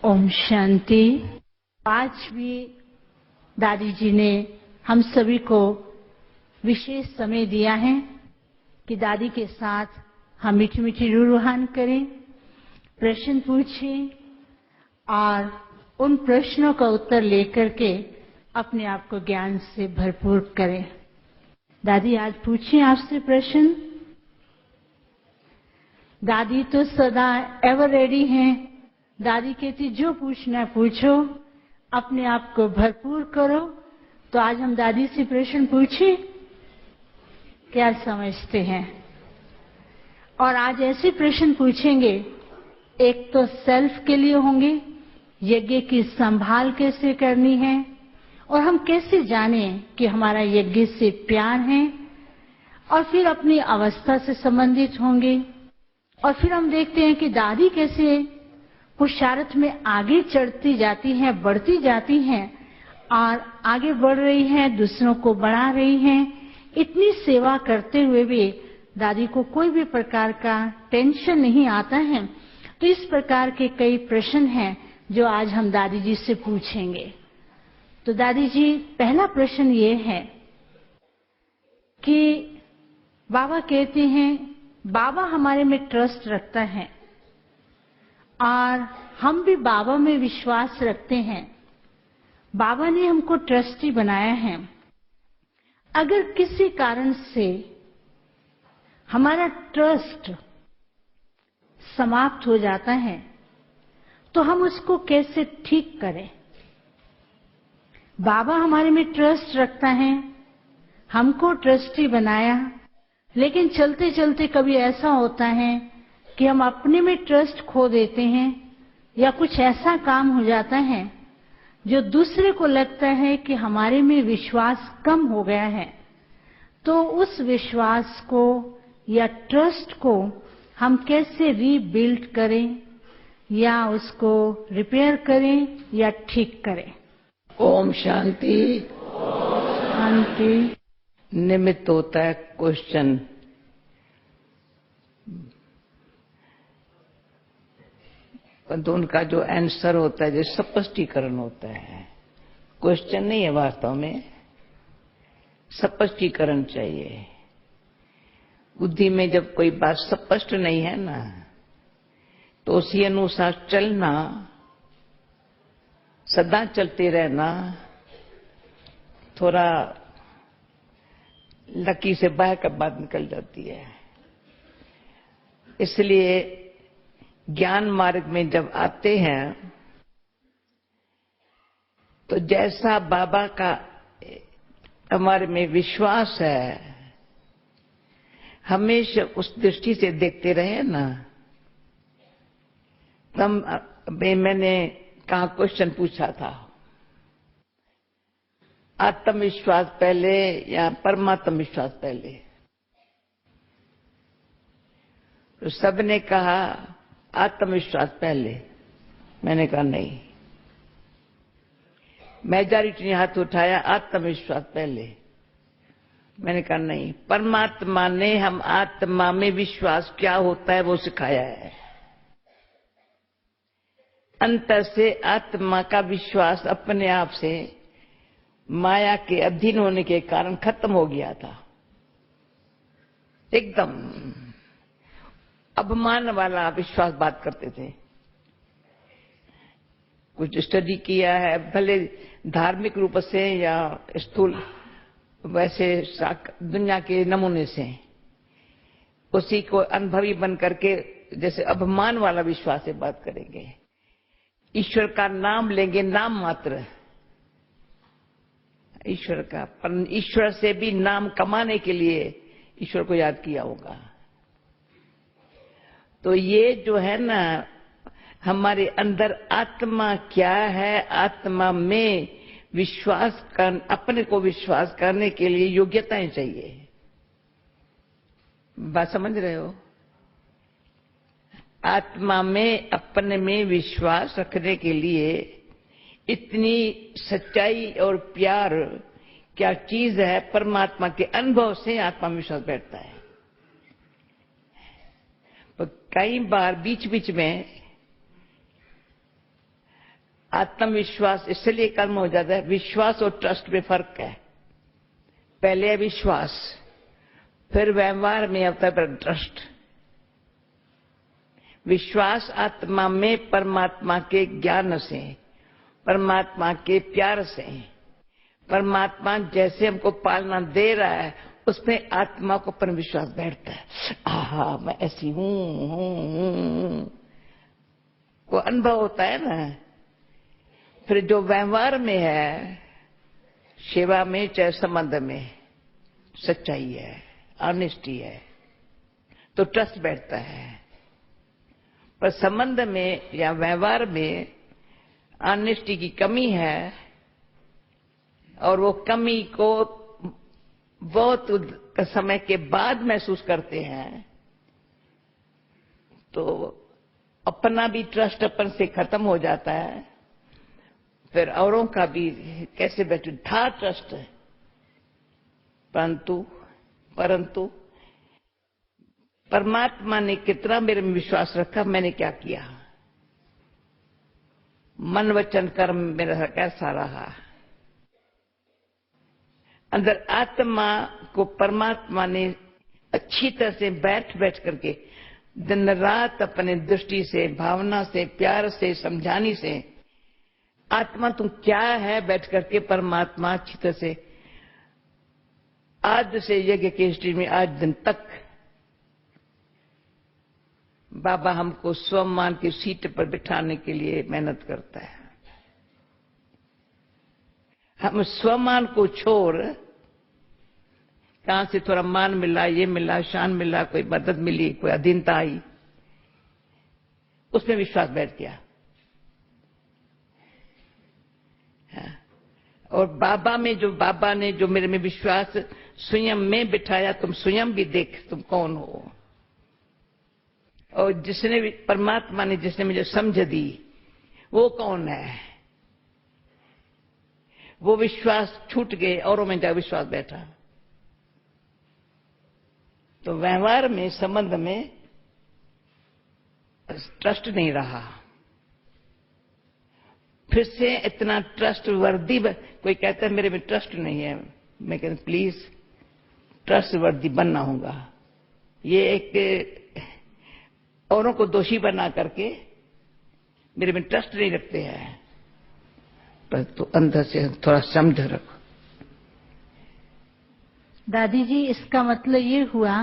ओम शांति। आज भी दादी जी ने हम सभी को विशेष समय दिया है कि दादी के साथ हम मीठी मीठी रूहान करें, प्रश्न पूछें और उन प्रश्नों का उत्तर लेकर के अपने आप को ज्ञान से भरपूर करें। दादी आज पूछें आपसे प्रश्न। दादी तो सदा एवर रेडी हैं। दादी कहती जो पूछना है पूछो, अपने आप को भरपूर करो। तो आज हम दादी से प्रश्न पूछें, क्या समझते हैं? और आज ऐसे प्रश्न पूछेंगे, एक तो सेल्फ के लिए होंगे, यज्ञ की संभाल कैसे करनी है और हम कैसे जाने कि हमारा यज्ञ से प्यार है, और फिर अपनी अवस्था से संबंधित होंगे। और फिर हम देखते हैं कि दादी कैसे पुरुषार्थ में आगे चढ़ती जाती हैं, बढ़ती जाती हैं और आगे बढ़ रही हैं, दूसरों को बढ़ा रही हैं। इतनी सेवा करते हुए भी दादी को कोई भी प्रकार का टेंशन नहीं आता है। तो इस प्रकार के कई प्रश्न हैं जो आज हम दादी जी से पूछेंगे। तो दादी जी, पहला प्रश्न ये है कि बाबा कहते हैं, बाबा हमारे में ट्रस्ट रखता है और हम भी बाबा में विश्वास रखते हैं। बाबा ने हमको ट्रस्टी बनाया है। अगर किसी कारण से हमारा ट्रस्ट समाप्त हो जाता है तो हम उसको कैसे ठीक करें? बाबा हमारे में ट्रस्ट रखता है, हमको ट्रस्टी बनाया, लेकिन चलते चलते कभी ऐसा होता है कि हम अपने में ट्रस्ट खो देते हैं या कुछ ऐसा काम हो जाता है जो दूसरे को लगता है कि हमारे में विश्वास कम हो गया है। तो उस विश्वास को या ट्रस्ट को हम कैसे रीबिल्ड करें या उसको रिपेयर करें या ठीक करें? ओम शांति। शांति। निमित्त होता है क्वेश्चन। परंतु उनका जो आंसर होता है, जो स्पष्टीकरण होता है, क्वेश्चन नहीं है वास्तव में, स्पष्टीकरण चाहिए। बुद्धि में जब कोई बात स्पष्ट नहीं है ना, तो उसी अनुसार चलना, सदा चलते रहना थोड़ा लकी से बाहर का बात निकल जाती है। इसलिए ज्ञान मार्ग में जब आते हैं तो जैसा बाबा का हमारे में विश्वास है, हमेशा उस दृष्टि से देखते रहे ना। तब मैंने कहा क्वेश्चन पूछा था, आत्मविश्वास पहले या परमात्म विश्वास पहले? तो सबने कहा आत्मविश्वास पहले। मैंने कहा नहीं। मेजॉरिटी ने हाथ उठाया आत्मविश्वास पहले। मैंने कहा नहीं, परमात्मा ने हम आत्मा में विश्वास क्या होता है वो सिखाया है। अंतर से आत्मा का विश्वास अपने आप से माया के अधीन होने के कारण खत्म हो गया था। एकदम अभिमान वाला विश्वास बात करते थे। कुछ स्टडी किया है, भले धार्मिक रूप से या स्थूल वैसे दुनिया के नमूने से, उसी को अनुभवी बन करके जैसे अभिमान वाला विश्वास से बात करेंगे। ईश्वर का नाम लेंगे, नाम मात्र ईश्वर का, पर ईश्वर से भी नाम कमाने के लिए ईश्वर को याद किया होगा। तो ये जो है ना, हमारे अंदर आत्मा क्या है, आत्मा में विश्वास कर, अपने को विश्वास करने के लिए योग्यताएं चाहिए। बात समझ रहे हो? आत्मा में अपने में विश्वास रखने के लिए इतनी सच्चाई और प्यार क्या चीज है। परमात्मा के अनुभव से आत्मा में विश्वास बैठता है। कई बार बीच बीच में आत्मविश्वास इसलिए कम हो जाता है, विश्वास और ट्रस्ट में फर्क है। पहले है विश्वास, फिर व्यवहार में आता है ट्रस्ट। विश्वास आत्मा में परमात्मा के ज्ञान से, परमात्मा के प्यार से, परमात्मा जैसे हमको पालना दे रहा है उसमें आत्मा को पर विश्वास बैठता है। आहा, मैं ऐसी हूं को अनुभव होता है ना। फिर जो व्यवहार में है, सेवा में चाहे संबंध में, सच्चाई है, ऑनेस्टी है, तो ट्रस्ट बैठता है। पर संबंध में या व्यवहार में ऑनेस्टी की कमी है, और वो कमी को बहुत समय के बाद महसूस करते हैं, तो अपना भी ट्रस्ट अपन से खत्म हो जाता है। फिर औरों का भी कैसे बैठे था ट्रस्ट, परंतु परमात्मा ने कितना मेरे में विश्वास रखा, मैंने क्या किया, मन वचन कर्म मेरा कैसा रहा। अंदर आत्मा को परमात्मा ने अच्छी तरह से बैठ करके दिन रात अपने दृष्टि से, भावना से, प्यार से, समझाने से, आत्मा तुम क्या है बैठ करके परमात्मा अच्छी तरह से आज से यज्ञ की हिस्ट्री में आज दिन तक बाबा हमको स्वमान की सीट पर बिठाने के लिए मेहनत करता है। हम स्वमान को छोड़, कहां से थोड़ा मान मिला, ये मिला, शान मिला, कोई मदद मिली, कोई अधीनता आई, उसमें विश्वास बैठ गया। और बाबा ने जो मेरे में विश्वास स्वयं में बिठाया, तुम स्वयं भी देख तुम कौन हो। और जिसने भी परमात्मा ने जिसने मुझे समझ दी वो कौन है, वो विश्वास छूट गए, औरों में जा विश्वास बैठा। तो व्यवहार में, संबंध में ट्रस्ट नहीं रहा। फिर से इतना ट्रस्ट वर्दी, कोई कहता है मेरे में ट्रस्ट नहीं है, मैं कहता प्लीज ट्रस्ट वर्दी बनना होगा। ये एक औरों को दोषी बना करके मेरे में ट्रस्ट नहीं रखते हैं, पर तो अंदर से थोड़ा समझ रखो। दादी जी, इसका मतलब ये हुआ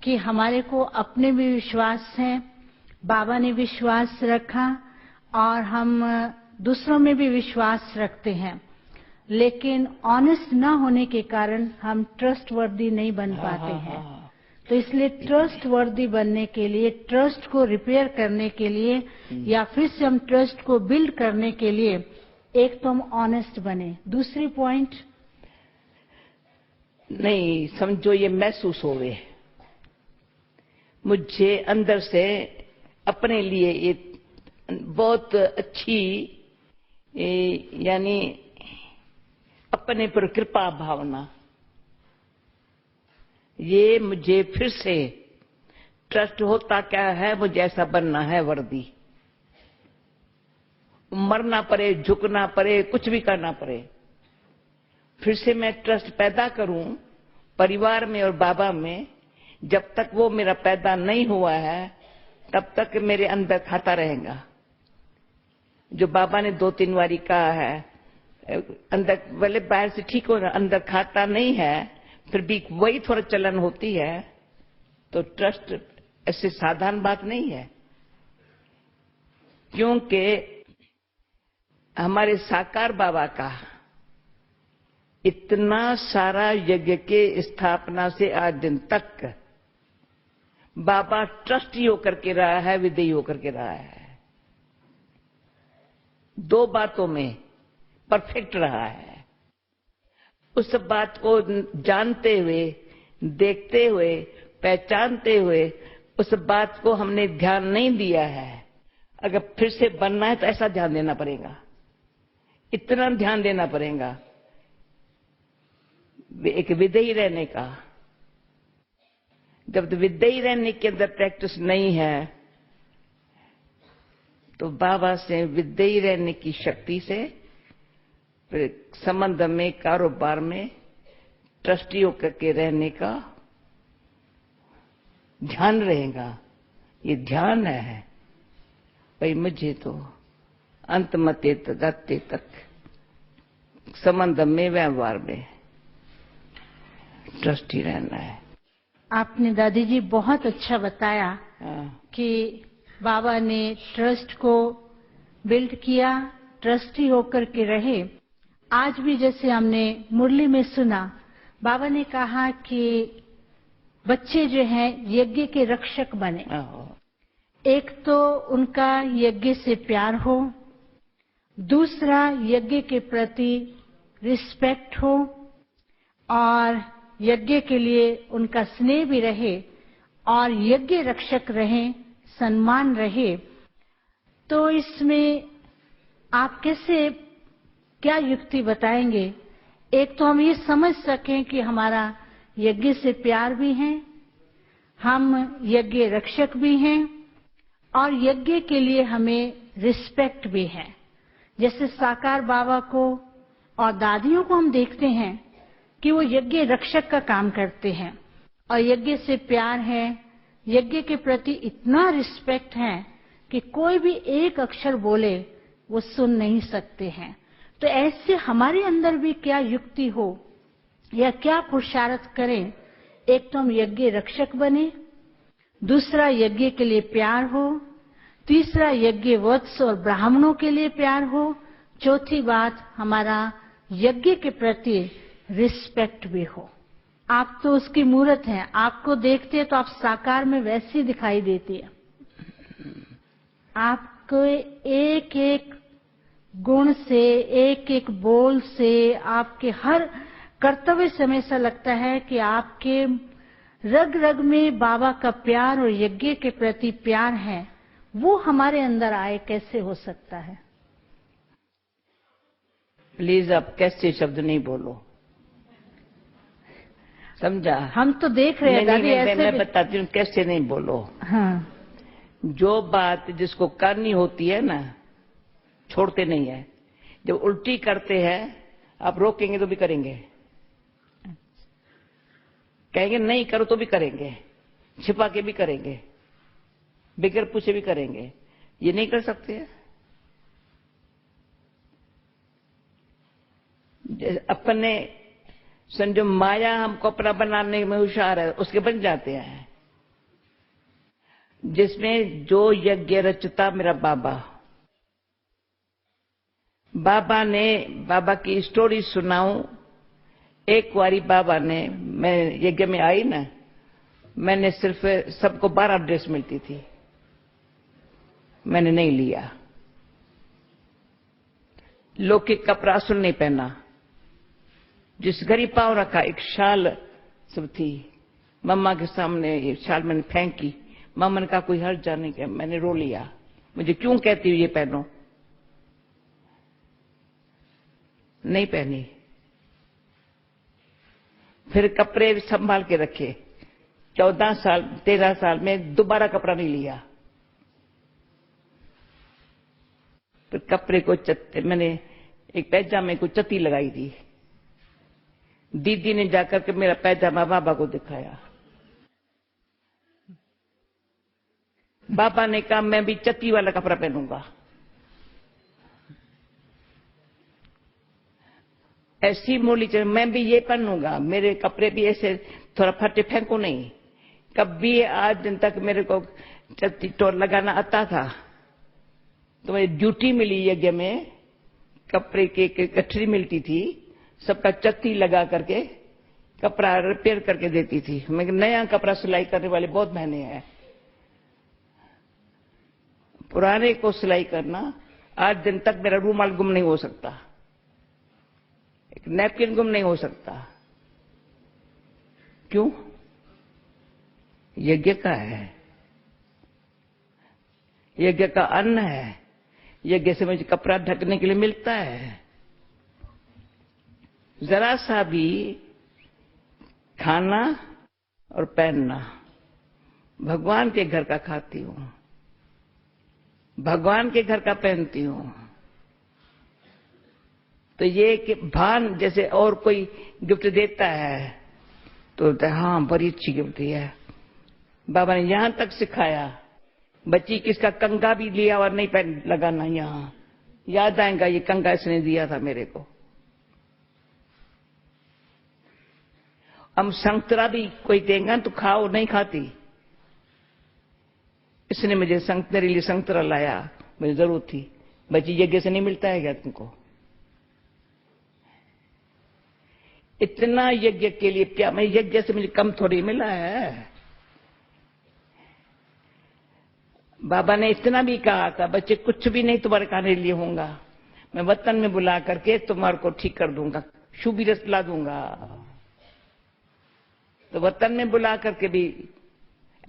कि हमारे को अपने भी विश्वास है, बाबा ने विश्वास रखा, और हम दूसरों में भी विश्वास रखते हैं, लेकिन ऑनेस्ट ना होने के कारण हम ट्रस्ट वर्दी नहीं बन पाते हैं। तो इसलिए ट्रस्ट वर्दी बनने के लिए, ट्रस्ट को रिपेयर करने के लिए, या फिर से हम ट्रस्ट को बिल्ड करने के लिए, एक तो हम ऑनेस्ट बने, दूसरी पॉइंट नहीं समझो, ये महसूस हो गए मुझे अंदर से अपने लिए ये बहुत अच्छी, यानी अपने पर कृपा भावना, ये मुझे फिर से ट्रस्ट होता क्या है, मुझे ऐसा बनना है वर्दी, मरना पड़े, झुकना पड़े, कुछ भी करना पड़े, फिर से मैं ट्रस्ट पैदा करूं परिवार में और बाबा में। जब तक वो मेरा पैदा नहीं हुआ है तब तक मेरे अंदर खाता रहेगा। जो बाबा ने 2-3 बारी कहा है, अंदर भले बाहर से ठीक होगा, अंदर खाता नहीं है, फिर भी वही थोड़ा चलन होती है, तो ट्रस्ट ऐसे साधारण बात नहीं है। क्योंकि हमारे साकार बाबा का इतना सारा यज्ञ के स्थापना से आज दिन तक बाबा ट्रस्टी होकर के रहा है, विदेयी होकर के रहा है। 2 बातों में परफेक्ट रहा है। उस बात को जानते हुए, देखते हुए, पहचानते हुए उस बात को हमने ध्यान नहीं दिया है। अगर फिर से बनना है तो ऐसा ध्यान देना पड़ेगा, इतना ध्यान देना पड़ेगा एक विदेही रहने का। जब विदेही रहने के अंदर प्रैक्टिस नहीं है तो बाबा से विदेही रहने की शक्ति से फिर संबंध में, कारोबार में ट्रस्टी होकर के रहने का ध्यान रहेगा। ये ध्यान है भाई, मुझे तो अंतमते तदत्ते तक संबंध में, व्यवहार में ट्रस्टी रहना है। आपने दादी जी बहुत अच्छा बताया कि बाबा ने ट्रस्ट को बिल्ड किया, ट्रस्टी होकर के रहे। आज भी जैसे हमने मुरली में सुना, बाबा ने कहा कि बच्चे जो हैं यज्ञ के रक्षक बने। एक तो उनका यज्ञ से प्यार हो, दूसरा यज्ञ के प्रति रिस्पेक्ट हो और यज्ञ के लिए उनका स्नेह भी रहे और यज्ञ रक्षक रहे, सम्मान रहे। तो इसमें आप कैसे, क्या युक्ति बताएंगे? एक तो हम ये समझ सकें कि हमारा यज्ञ से प्यार भी है, हम यज्ञ रक्षक भी हैं और यज्ञ के लिए हमें रिस्पेक्ट भी है। जैसे साकार बाबा को और दादियों को हम देखते हैं कि वो यज्ञ रक्षक का काम करते हैं और यज्ञ से प्यार है, यज्ञ के प्रति इतना रिस्पेक्ट है कि कोई भी एक अक्षर बोले वो सुन नहीं सकते हैं। तो ऐसे हमारे अंदर भी क्या युक्ति हो या क्या पुरुषार्थ करें? एक तो हम यज्ञ रक्षक बने, दूसरा यज्ञ के लिए प्यार हो, तीसरा यज्ञ वत्स और ब्राह्मणों के लिए प्यार हो, चौथी बात हमारा यज्ञ के प्रति रिस्पेक्ट भी हो। आप तो उसकी मूर्त हैं, आपको देखते हैं तो आप साकार में वैसी दिखाई देती है। आपको एक एक गुण से, एक एक बोल से, आपके हर कर्तव्य से हमें ऐसा लगता है कि आपके रग रग में बाबा का प्यार और यज्ञ के प्रति प्यार है। वो हमारे अंदर आए, कैसे हो सकता है? प्लीज आप कैसे शब्द नहीं बोलो, समझा? हम तो देख रहे हैं दादी, ऐसे मैं बताती हूँ कैसे नहीं बोलो। हाँ, जो बात जिसको करनी होती है ना, छोड़ते नहीं है। जब उल्टी करते हैं आप रोकेंगे तो भी करेंगे, कहेंगे नहीं करो तो भी करेंगे, छिपा के भी करेंगे, बगैर पूछे भी करेंगे। ये नहीं कर सकते हैं। अपने समझो माया हमको अपना बनाने में होशियार है, उसके बन जाते हैं। जिसमें जो यज्ञ रचता मेरा बाबा, बाबा ने, बाबा की स्टोरी सुनाऊं। एक बारी बाबा ने, मैं यज्ञ में आई ना, मैंने सिर्फ सबको 12 ड्रेस मिलती थी, मैंने नहीं लिया। लौकिक कपड़ा सुन नहीं पहना, जिस घर ही पाँव रखा एक शाल सब थी। मम्मा के सामने ये शाल मैंने फेंकी, मम्मा ने कहा कोई हर्ज जाने का, मैंने रो लिया। मुझे क्यों कहती हूँ ये पहनो? नहीं पहनी। फिर कपड़े संभाल के रखे। 14 साल 13 साल में दोबारा कपड़ा नहीं लिया। फिर कपड़े को मैंने एक पैजामे को चत्ती लगाई थी। दीदी ने जाकर के मेरा पैजामा बाबा को दिखाया। बाबा ने कहा मैं भी चत्ती वाला कपड़ा पहनूंगा। ऐसी मोली चल, मैं भी ये पहनूंगा, मेरे कपड़े भी ऐसे थोड़ा फटे फेंको नहीं। कभी आज दिन तक मेरे को चत्ती टोर लगाना आता था। तो मेरी ड्यूटी मिली यज्ञ में, कपड़े की गठरी मिलती थी, सबका चत्ती लगा करके कपड़ा रिपेयर करके देती थी। मैं नया कपड़ा सिलाई करने वाले बहुत महंगे हैं। पुराने को सिलाई करना, आज दिन तक मेरा रूमाल गुम नहीं हो सकता, एक नैपकिन गुम नहीं हो सकता। क्यों? यज्ञ का है, यज्ञ का अन्न है। यज्ञ से मुझे कपड़ा ढकने के लिए मिलता है। जरा सा भी खाना और पहनना भगवान के घर का खाती हूं। भगवान के घर का पहनती हूँ। तो ये कि भान जैसे और कोई गिफ्ट देता है तो हाँ बड़ी अच्छी गिफ्ट दी है। बाबा ने यहां तक सिखाया, बच्ची किसका कंगा भी लिया और नहीं पहन लगाना, यहाँ याद आएगा ये कंगा इसने दिया था मेरे को। हम संतरा भी कोई देगा तो खाओ, नहीं खाती, इसने मुझे मेरे लिए संतरा लाया, मुझे जरूरत थी। बच्ची यज्ञ से नहीं मिलता है क्या तुमको? इतना यज्ञ के लिए प्यार, मैं यज्ञ से मुझे कम थोड़ी मिला है। बाबा ने इतना भी कहा था, बच्चे कुछ भी नहीं तुम्हारे खाने लिए होगा, मैं वतन में बुला करके तुम्हारे को ठीक कर दूंगा, शुभ रस ला दूंगा। तो वतन में बुला करके भी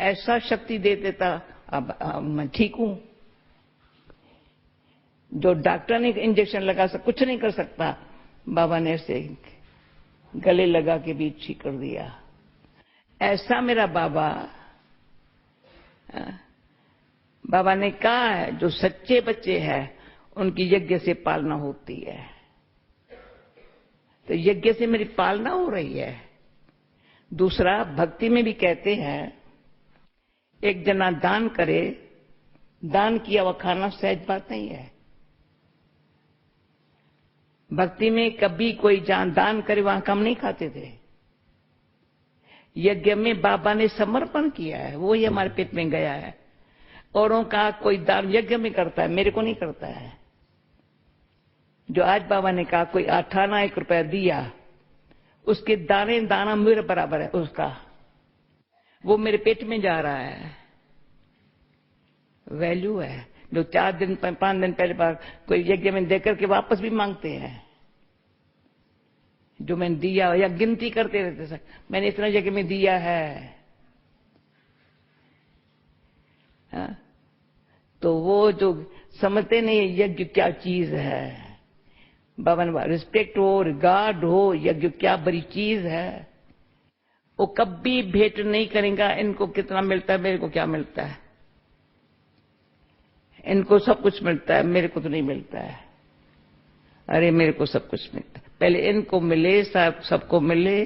ऐसा शक्ति दे देता, अब मैं ठीक हूं। जो डॉक्टर ने इंजेक्शन लगा कुछ नहीं कर सकता, बाबा ने ऐसे गले लगा के भी ठीक कर दिया। ऐसा मेरा बाबा, बाबा ने कहा है जो सच्चे बच्चे हैं उनकी यज्ञ से पालना होती है। तो यज्ञ से मेरी पालना हो रही है। दूसरा, भक्ति में भी कहते हैं एक जना दान करे, दान किया हुआ खाना सहज बात नहीं है। भक्ति में कभी कोई दान करे वहां कम नहीं खाते थे। यज्ञ में बाबा ने समर्पण किया है, वो ही हमारे पेट में गया है। औरों का कोई दान यज्ञ में करता है, मेरे को नहीं करता है। जो आज बाबा ने कहा कोई 98 रुपया दिया, उसके दाने दाना मेरे बराबर है उसका, वो मेरे पेट में जा रहा है, वैल्यू है। जो 4 दिन 5 दिन पहले बार कोई यज्ञ में देकर के वापस भी मांगते हैं, जो मैंने दिया, या गिनती करते रहते सर मैंने इतना यज्ञ में दिया है। हाँ? तो वो जो समझते नहीं यज्ञ क्या चीज है, बाबा ने रिस्पेक्ट हो, रिगार्ड हो, यज्ञ क्या बड़ी चीज है। वो कभी भेंट नहीं करेगा इनको कितना मिलता है, मेरे को क्या मिलता है। इनको सब कुछ मिलता है, मेरे को तो नहीं मिलता है। अरे मेरे को सब कुछ मिलता है, पहले इनको मिले, सबको मिले,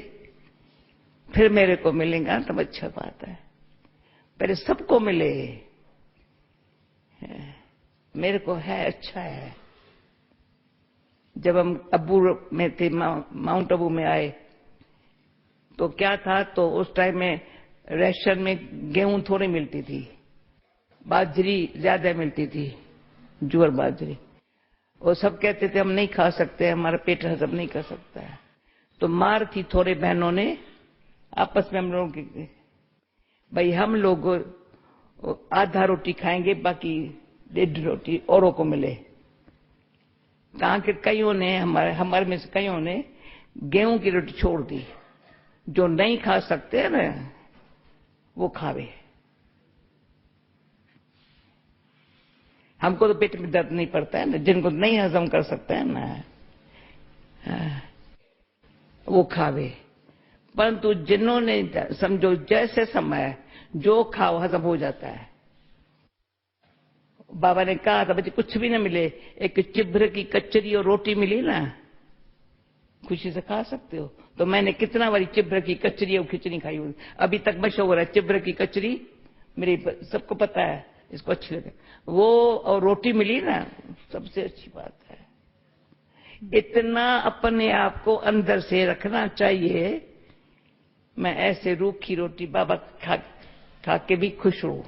फिर मेरे को मिलेगा तब अच्छा बात है। पहले सबको मिले, मेरे को है अच्छा है। जब हम अबू में थे, माउंट अबू में आए तो क्या था, तो उस टाइम में रेशन में गेहूं थोड़ी मिलती थी, बाजरी ज्यादा मिलती थी, ज्वार बाजरी। वो सब कहते थे हम नहीं खा सकते, हमारा पेट हजम नहीं कर सकता है। तो मार थी थोड़े बहनों ने आपस में, हम लोगों की, भाई हम लोग आधा रोटी खाएंगे, बाकी 1.5 रोटी औरों को मिले। कहा कि कईयों ने, हमारे में से कईयों ने गेहूं की रोटी छोड़ दी। जो नहीं खा सकते हैं ना वो खावे। हमको तो पेट में दर्द नहीं पड़ता है ना, जिनको नहीं हजम कर सकता है ना वो खावे। परंतु जिन्होंने समझो जैसे समय जो खाओ हजम हो जाता है। बाबा ने कहा था बच्चे कुछ भी न मिले, एक चिब्र की कचरी और रोटी मिली ना, खुशी से खा सकते हो। तो मैंने कितना बारी चिब्र की कचरी और खिचड़ी खाई हुई, अभी तक मशहूर है चिब्र की कचरी, मेरी सबको पता है, इसको अच्छी लगे। वो और रोटी मिली ना, सबसे अच्छी बात है। इतना अपने आप को अंदर से रखना चाहिए। मैं ऐसे रूखी रोटी बाबा खा के भी खुश हूं।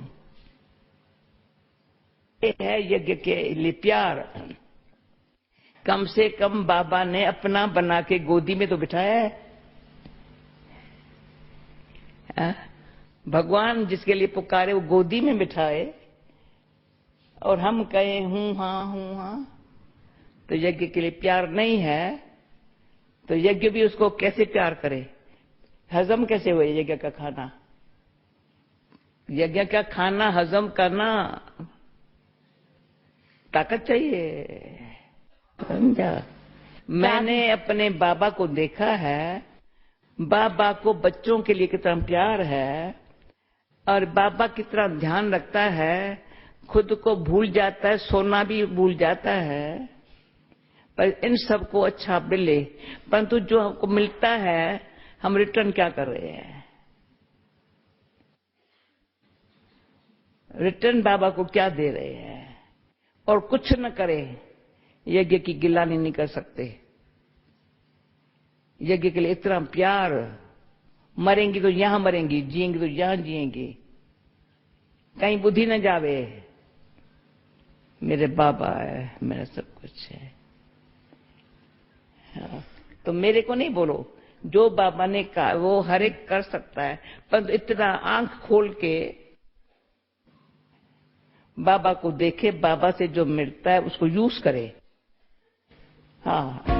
ये है यज्ञ के लिए प्यार। कम से कम बाबा ने अपना बना के गोदी में तो बिठाया है। भगवान जिसके लिए पुकारे वो गोदी में बिठाए, और हम कहे हूं हाँ, तो यज्ञ के लिए प्यार नहीं है। तो यज्ञ भी उसको कैसे प्यार करे, हजम कैसे हुए यज्ञ का खाना। यज्ञ का खाना हजम करना ताकत चाहिए, समझा। मैंने अपने बाबा को देखा है, बाबा को बच्चों के लिए कितना प्यार है और बाबा कितना ध्यान रखता है। खुद को भूल जाता है, सोना भी भूल जाता है, पर इन सबको अच्छा मिले, परंतु जो हमको मिलता है हम रिटर्न क्या कर रहे हैं? रिटर्न बाबा को क्या दे रहे हैं? और कुछ न करें, यज्ञ की गिलानी नहीं कर सकते। यज्ञ के लिए इतना प्यार, मरेंगी तो यहां मरेंगी, जिएंगी तो यहां जिएंगी, कहीं बुद्धि न जावे, मेरे बाबा है, मेरा सब कुछ है। हाँ, तो मेरे को नहीं बोलो, जो बाबा ने कहा वो हर एक कर सकता है, परंतु इतना आंख खोल के बाबा को देखे, बाबा से जो मिलता है उसको यूज करे। हाँ।